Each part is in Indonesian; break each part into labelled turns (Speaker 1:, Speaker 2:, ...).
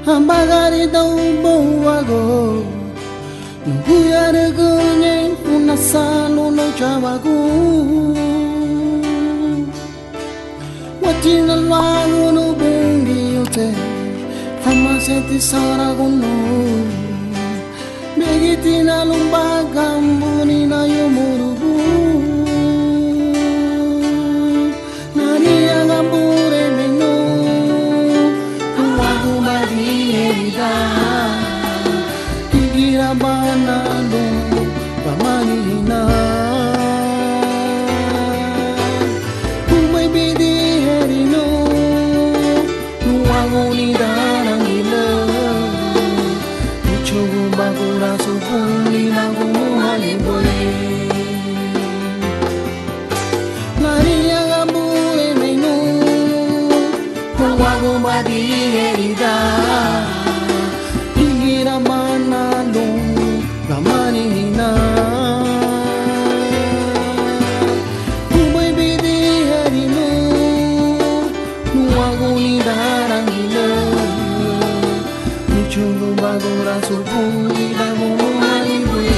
Speaker 1: Ambagari daw bawago Nunguyara ganyan Punasalo no chawago Watina lago no bungi yote Famaseti saragono Begitina lumbagambuni na yomurubu Nariya gambure meno Kuwago marierida Tigira banalo Pamanina Umay bidi herino Nuwago ni darang ila Uchogo bagura supuli lago haliboy Nariya gambure meno Kuwago marierida Tigira banalo Pamanina Umay bidi herino Nuwago ni darang ila Uchogo bagura supuli lago haliboy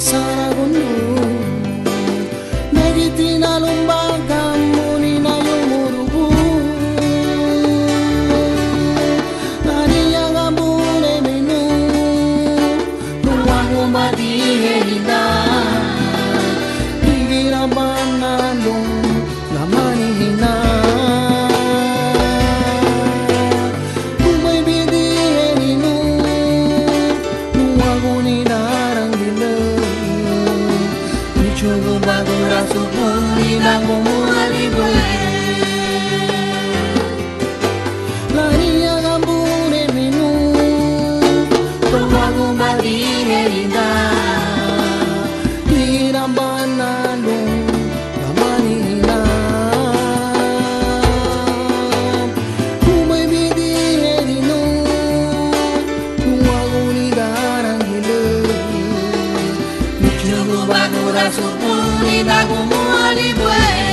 Speaker 1: Saragono Negitina lumbaga muni na yomurubu Nariya gambure meno Nuwago marierida Tigira banalo Namanihina Umay bidi herino Nuwago ni darang ila Uchogo bagura supuli lago haliboy Nariya gambure meno Nuwago marierida Tigira banalo Namanihina Umay bidi herino Nuwago ni darang ila Uchogo bagura supuli lago haliboy